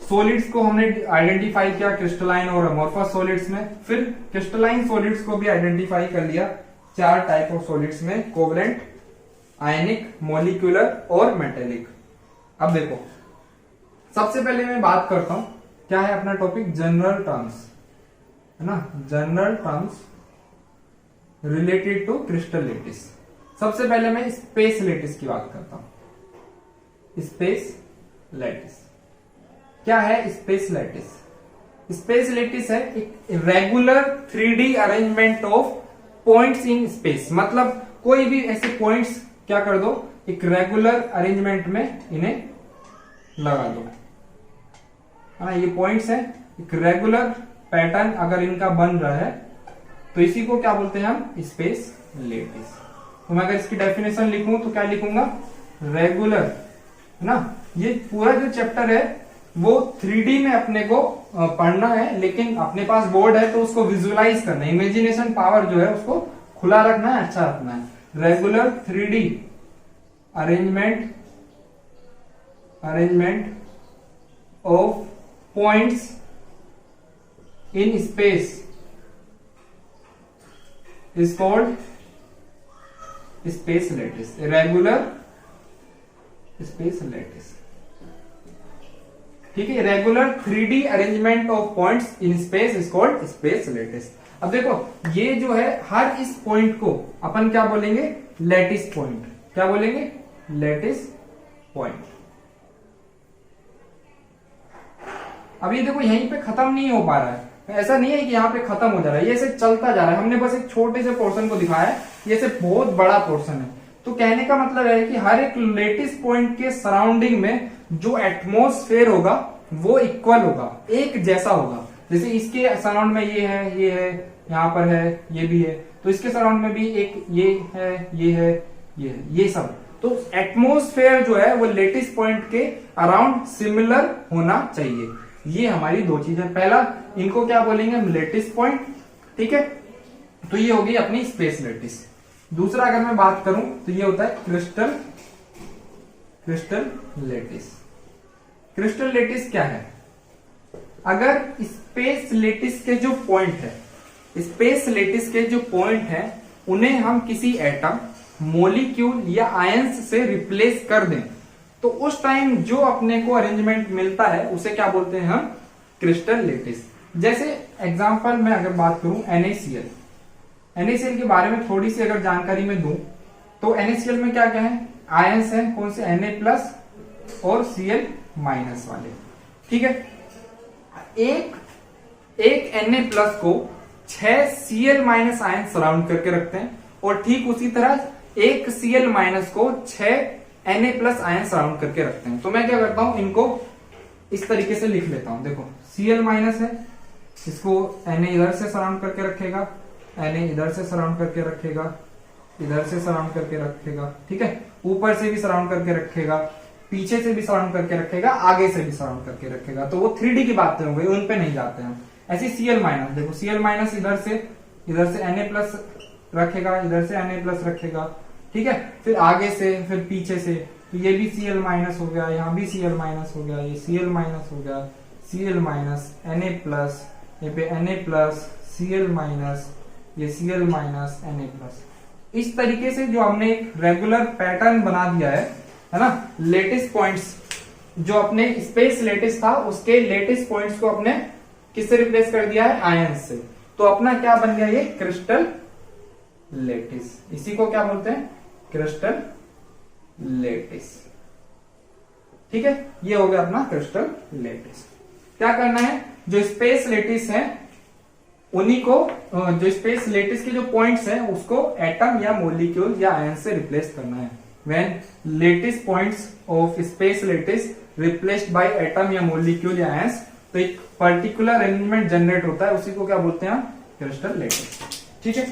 सॉलिड्स को हमने आइडेंटिफाई किया क्रिस्टलाइन और अमोर्फस सॉलिड्स में, फिर क्रिस्टलाइन सॉलिड्स को भी आइडेंटिफाई कर लिया 4 टाइप ऑफ सॉलिड्स में, कोवलेंट, आयनिक, मॉलिक्यूलर और मेटेलिक। अब देखो सबसे पहले मैं बात करता हूं, क्या है अपना टॉपिक, जनरल टर्म्स, है ना, general terms related to crystal lattice. सबसे पहले मैं स्पेस लैटिस की बात करता हूं। स्पेस लैटिस क्या है? स्पेस लैटिस, स्पेस लैटिस है एक regular 3D arrangement of points in space. मतलब कोई भी ऐसे पॉइंट्स क्या कर दो, एक रेगुलर अरेंजमेंट में इन्हें लगा दो, हाँ ये पॉइंट्स है, एक रेगुलर पैटर्न अगर इनका बन रहा है तो इसी को क्या बोलते हैं हम, स्पेस लैटिस। तो मैं अगर इसकी डेफिनेशन लिखूं तो क्या लिखूंगा, रेगुलर, है ना। ये पूरा जो चैप्टर है वो 3D में अपने को पढ़ना है, लेकिन अपने पास बोर्ड है तो उसको विजुअलाइज करना है, इमेजिनेशन पावर जो है उसको खुला रखना है, अच्छा रखना है। Regular 3D arrangement of points in space is called space lattice, regular space lattice, ठीक है। Regular 3D arrangement of points in space is called space lattice. अब देखो ये जो है हर इस पॉइंट को अपन क्या बोलेंगे, लैटिस पॉइंट, क्या बोलेंगे, लैटिस पॉइंट। अब ये देखो यहीं पे खत्म नहीं हो पा रहा है, ऐसा नहीं है कि यहाँ पे खत्म हो जा रहा है, ये ऐसे चलता जा रहा है। हमने बस एक छोटे से पोर्शन को दिखाया है, ये ऐसे बहुत बड़ा पोर्शन है। तो कहने का मतलब है कि हर एक लैटिस पॉइंट के सराउंडिंग में जो एटमॉस्फेयर होगा वो इक्वल होगा, एक जैसा होगा। जैसे इसके सराउंड में ये है, ये है, यहाँ पर है, ये भी है, तो इसके सराउंड में भी एक ये है, ये है, ये है, ये सब। तो एटमॉस्फेयर जो है वो लैटिस पॉइंट के अराउंड सिमिलर होना चाहिए। ये हमारी दो चीजें, पहला इनको क्या बोलेंगे हम, लैटिस पॉइंट, ठीक है। तो ये होगी अपनी स्पेस लैटिस। दूसरा अगर मैं बात करूं तो ये होता है क्रिस्टल लैटिस। क्रिस्टल लैटिस क्या है? अगर स्पेस लैटिस के जो पॉइंट है, स्पेस लैटिस के जो पॉइंट है उन्हें हम किसी एटम, मॉलिक्यूल या आयंस से रिप्लेस कर दें तो उस टाइम जो अपने को अरेंजमेंट मिलता है उसे क्या बोलते हैं हम, क्रिस्टल लैटिस। जैसे एग्जांपल में अगर बात करूं NaCl, NaCl के बारे में थोड़ी सी अगर जानकारी में दूं तो NaCl में क्या क्या है, आयंस है, कौन से, Na+ और Cl- वाले, ठीक है। एक Na+ को 6 Cl- आयन सराउंड करके रखते हैं और ठीक उसी तरह एक Cl- को 6 Na+ आयन सराउंड करके रखते हैं। तो मैं क्या करता हूं, इनको इस तरीके से लिख लेता हूं। देखो Cl- है, इसको Na इधर से सराउंड करके रखेगा, Na इधर से सराउंड करके रखेगा, इधर से सराउंड करके रखेगा, ठीक है। ऊपर से भी सराउंड करके रखेगा, पीछे से भी सराउंड करके रखेगा, आगे से भी सराउंड करके रखेगा। तो वो 3D की बातें हो गई, उन पे नहीं जाते हैं। ऐसे Cl-, देखो Cl- इधर से Na+ रखेगा, इधर से Na+ रखेगा, ठीक है। फिर आगे से, फिर पीछे से, तो ये भी Cl- हो गया, यहाँ भी Cl- हो गया, ये Cl- हो गया, Cl-, Na+, ये पे Na+, Cl-, ये Cl-, Na+। इस तरीके से जो हमने एक रेगुलर पैटर्न बना दिया है ना, लैटिस पॉइंट्स जो अपने स्पेस लैटिस था उसके लैटिस पॉइंट्स को अपने किससे रिप्लेस कर दिया है, आयन से। तो अपना क्या बन गया, ये क्रिस्टल लैटिस। इसी को क्या बोलते हैं, क्रिस्टल लैटिस, ठीक है। ये हो गया अपना क्रिस्टल लैटिस। क्या करना है, जो स्पेस लैटिस है उन्हीं को, जो स्पेस लैटिस के जो पॉइंट्स हैं उसको एटम या मॉलिक्यूल या आयन से रिप्लेस करना है। When lattice points of space lattice replaced by atom या मॉलिक्यूल या आयंस, तो एक पर्टिकुलर अरेंजमेंट जनरेट होता है, उसी को क्या बोलते हैं, क्रिस्टल लैटिस, ठीक है।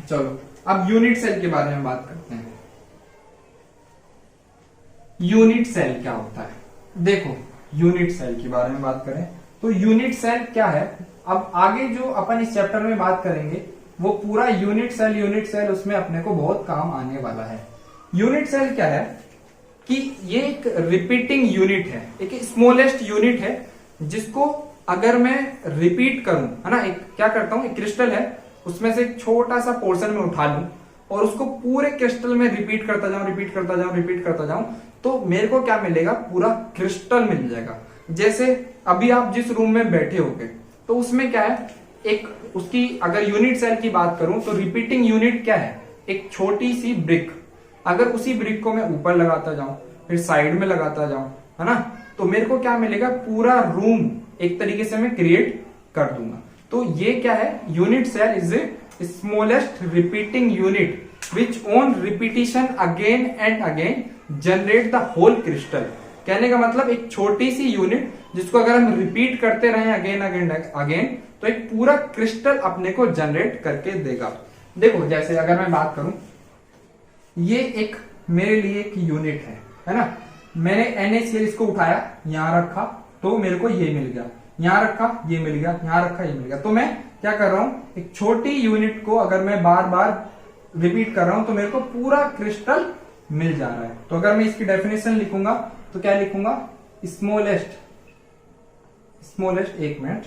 चलो अब यूनिट सेल के बारे में बात करते हैं। यूनिट सेल क्या होता है, देखो यूनिट सेल के बारे में बात करें तो यूनिट सेल क्या है, अब आगे जो अपन इस चैप्टर में बात करेंगे वो पूरा यूनिट सेल उसमें अपने को बहुत काम आने वाला है। यूनिट सेल क्या है, कि ये एक रिपीटिंग यूनिट है, एक स्मॉलेस्ट यूनिट है, जिसको अगर मैं रिपीट करूं, है ना, एक क्या करता हूं, एक क्रिस्टल है, उसमें से एक छोटा सा पोर्शन में उठा लूं और उसको पूरे क्रिस्टल में रिपीट करता जाऊं, रिपीट करता जाऊं, रिपीट करता जाऊं, तो मेरे को क्या मिलेगा, पूरा क्रिस्टल मिल जाएगा। जैसे अभी आप जिस रूम में बैठे होगे तो उसमें क्या है, एक उसकी अगर यूनिट सेल की बात करूं तो रिपीटिंग यूनिट क्या है, एक छोटी सी ब्रिक। अगर उसी ब्रिक को मैं ऊपर लगाता जाऊं, फिर साइड में लगाता जाऊं, है ना, तो मेरे को क्या मिलेगा, पूरा रूम एक तरीके से मैं क्रिएट कर दूंगा। तो ये क्या है, unit cell is a smallest repeating unit which on repetition again and again generate the whole crystal. कहने का मतलब एक छोटी सी यूनिट जिसको अगर हम रिपीट करते रहे अगेन अगेन अगेन, तो एक पूरा क्रिस्टल अपने को जनरेट करके देगा। देखो जैसे अगर मैं बात करूं, ये एक मेरे लिए एक यूनिट है ना, मैंने NaCl इसको उठाया, यहां रखा तो मेरे को ये मिल गया, यहां रखा ये मिल गया, यहां रखा ये मिल गया। तो मैं क्या कर रहा हूं, एक छोटी यूनिट को अगर मैं बार बार रिपीट कर रहा हूं तो मेरे को पूरा क्रिस्टल मिल जा रहा है। तो अगर मैं इसकी डेफिनेशन लिखूंगा तो क्या लिखूंगा, स्मॉलेस्ट, एक minute,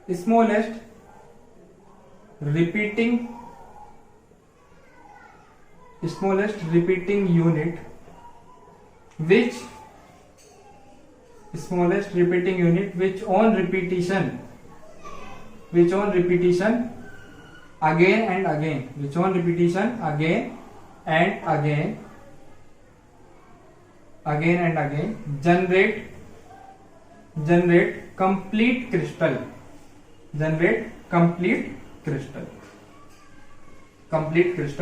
smallest repeating unit which on repetition again and again generate complete crystal,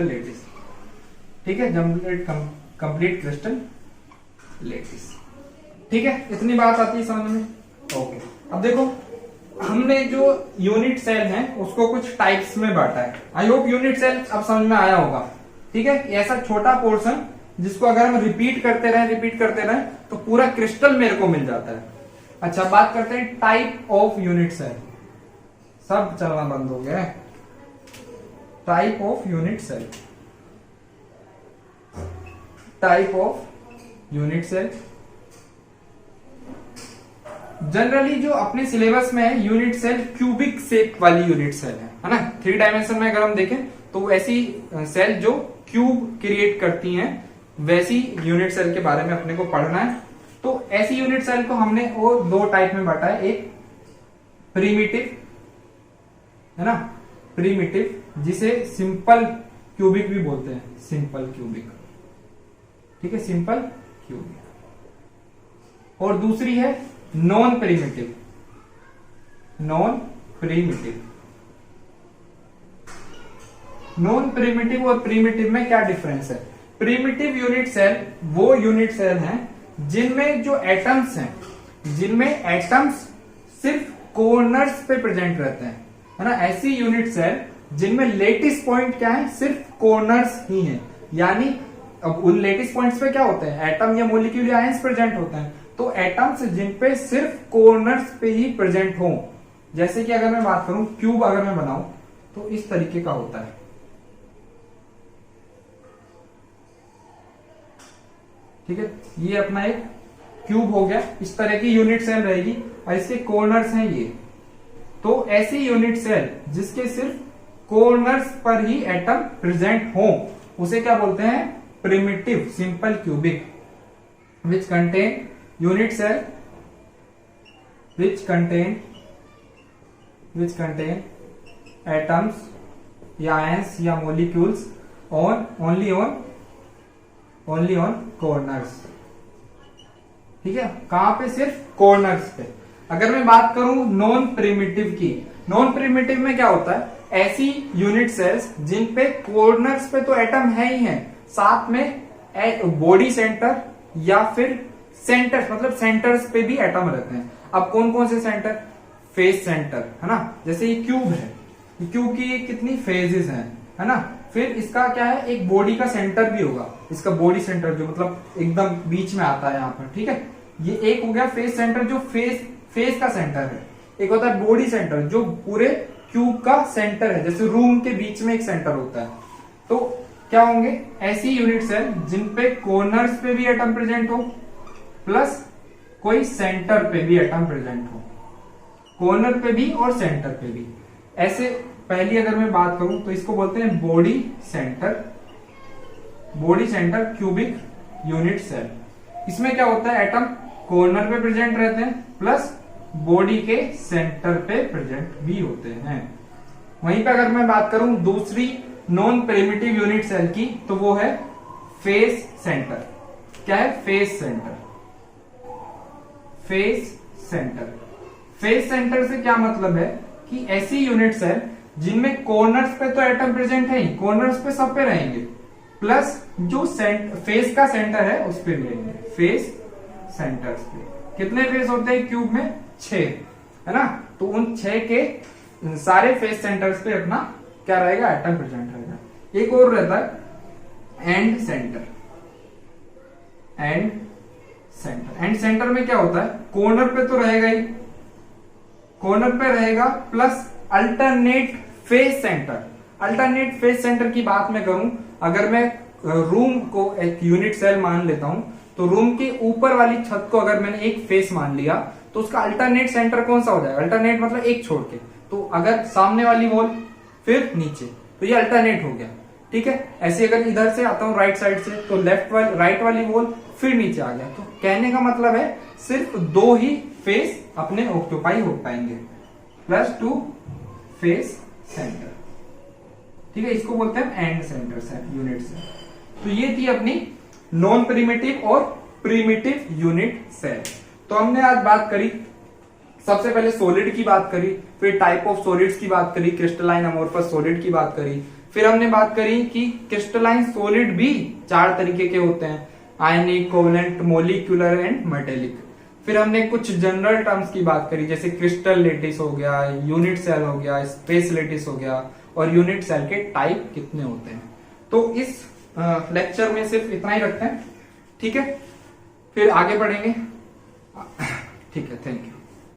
lattice। ठीक है, जनरेट कंप्लीट क्रिस्टल लेटिस। ठीक है, इतनी बात आती है समझ में। ओके, अब देखो हमने जो यूनिट सेल है उसको कुछ टाइप्स में बांटा है। आई होप यूनिट सेल अब समझ में आया होगा। ठीक है, ऐसा छोटा पोर्शन जिसको अगर हम रिपीट करते रहे तो पूरा क्रिस्टल मेरे को मिल जाता है। अच्छा, बात करते हैं टाइप ऑफ यूनिट सेल। सब चलना बंद हो गया है। Type of unit cell, generally जो अपने सिलेबस में है यूनिट सेल क्यूबिक शेप वाली यूनिट सेल है ना। 3 डायमेंशन में अगर हम देखें तो ऐसी सेल जो क्यूब क्रिएट करती हैं, वैसी यूनिट सेल के बारे में अपने को पढ़ना है। तो ऐसी यूनिट सेल को हमने और 2 टाइप में बांटा है। एक प्रीमिटिव, है ना, प्रीमिटिव, जिसे सिंपल क्यूबिक भी बोलते हैं, सिंपल क्यूबिक। ठीक है, सिंपल क्यूबिक। और दूसरी है नॉन प्रीमिटिव। नॉन प्रीमिटिव और प्रीमिटिव में क्या डिफरेंस है? प्रीमिटिव यूनिट सेल वो यूनिट सेल हैं जिनमें जो एटम्स हैं, जिनमें एटम्स सिर्फ कॉर्नर्स पे प्रेजेंट रहते हैं, है ना। ऐसी यूनिट सेल जिनमें लेटिस पॉइंट क्या है, सिर्फ कॉर्नर्स ही हैं। यानी अब उन लेटिस पॉइंट्स पे क्या होते हैं, एटम या मोलिक्यूल या आयंस प्रेजेंट होते हैं। तो एटम्स जिन पे सिर्फ कॉर्नर्स पे ही प्रेजेंट हो, जैसे कि अगर मैं बात करूं क्यूब अगर मैं बनाऊं तो इस तरीके का होता है। ठीक है, ये अपना एक क्यूब हो गया, इस तरह की यूनिट सेल रहेगी और इसके कॉर्नर्स हैं ये। तो ऐसी यूनिट सेल जिसके सिर्फ कॉर्नर्स पर ही एटम प्रेजेंट हो उसे क्या बोलते हैं, primitive simple cubic. Which contain unit cell which contain atoms या आयंस या molecules only on corners। ठीक है, कहां पे, सिर्फ कॉर्नर्स पे। अगर मैं बात करूं नॉन प्रिमिटिव की, नॉन प्रिमिटिव में क्या होता है, ऐसी यूनिट सेल्स जिन पे कॉर्नर्स पे तो एटम है ही है, साथ में बॉडी सेंटर या फिर सेंटर्स, मतलब सेंटर्स पे भी एटम रहते हैं। अब कौन कौन से सेंटर, फेस सेंटर, है ना। जैसे ये क्यूब है, क्यूब की कितनी फेजेस हैं, है ना। फिर इसका क्या है, एक बॉडी का सेंटर भी होगा, इसका बॉडी सेंटर जो मतलब एकदम बीच में आता है यहाँ पर। ठीक है, ये एक हो गया फेस सेंटर जो फेस का सेंटर है। एक होता है बॉडी सेंटर जो पूरे क्यूब का सेंटर है, जैसे रूम के बीच में एक सेंटर होता है। तो क्या होंगे? ऐसी यूनिट सेल जिन पे कॉर्नर्स पे भी एटम प्रेजेंट हो प्लस कोई सेंटर पे भी एटम प्रेजेंट हो, कॉर्नर पे भी और सेंटर पे भी। ऐसे पहली अगर मैं बात करूं तो इसको बोलते हैं body center cubic unit cell. इसमें क्या होता है? एटम कॉर्नर पे प्रेजेंट रहते हैं प्लस बॉडी के सेंटर पे प्रेजेंट भी होते हैं। वहीं पे अगर मैं बात करूं दूसरी नॉन प्रिमिटिव यूनिट सेल की, तो वो है फेस सेंटर। क्या है? Face centre. फेस सेंटर से क्या मतलब है कि ऐसी यूनिट सेल जिनमें कॉर्नर्स पे तो एटम प्रेजेंट है ही, कॉर्नर्स पे सब पे रहेंगे, प्लस जो फेस का सेंटर है उस पे भी रहेंगे। फेस सेंटर्स पे कितने फेस होते हैं क्यूब में? 6, है ना? तो उन 6 के सारे फेस सेंटर्स पे अपना क्या रहेगा? एटम प्रेजेंट रहेगा। एक और रहता है एंड सेंटर। एंड सेंटर में क्या होता है? कॉर्नर पे तो रहेगा ही, कॉर्नर पे रहेगा plus alternate face centre. Alternate face centre की बात मैं करूं, अगर मैं रूम को एक यूनिट सेल मान लेता हूं, तो रूम के ऊपर वाली छत को अगर मैंने एक फेस मान लिया तो उसका अल्टरनेट सेंटर कौन सा हो जाएगा? अल्टरनेट मतलब एक छोड़ के, तो अगर सामने वाली वॉल फिर नीचे, तो ये अल्टरनेट हो गया। ठीक है, ऐसे अगर इधर से आता हूं राइट साइड से, तो राइट वाली वॉल फिर नीचे आ गया। तो कहने का मतलब है सिर्फ 2 ही फेस अपने ऑक्यूपाई हो पाएंगे, प्लस 2 फेस सेंटर। ठीक है, इसको बोलते हैं end center cell unit cell. तो ये थी अपनी नॉन प्रिमिटिव और प्रिमिटिव यूनिट सेल। तो हमने आज बात करी, सबसे पहले सॉलिड की बात करी, फिर टाइप ऑफ सॉलिड्स की बात करी, क्रिस्टलाइन अमोर्फस सॉलिड की बात करी, फिर हमने बात करी कि क्रिस्टलाइन सॉलिड भी 4 तरीके के होते हैं, आयनिक, कोवलेंट, मोलिक्यूलर एंड मेटेलिक। फिर हमने कुछ जनरल टर्म्स की बात करी, जैसे क्रिस्टल लेटिस हो गया, यूनिट सेल हो गया, स्पेस लेटिस हो गया, और यूनिट सेल के टाइप कितने होते हैं। तो इस लेक्चर में सिर्फ इतना ही रखते हैं। ठीक है, फिर आगे बढ़ेंगे। ठीक है, थैंक यू।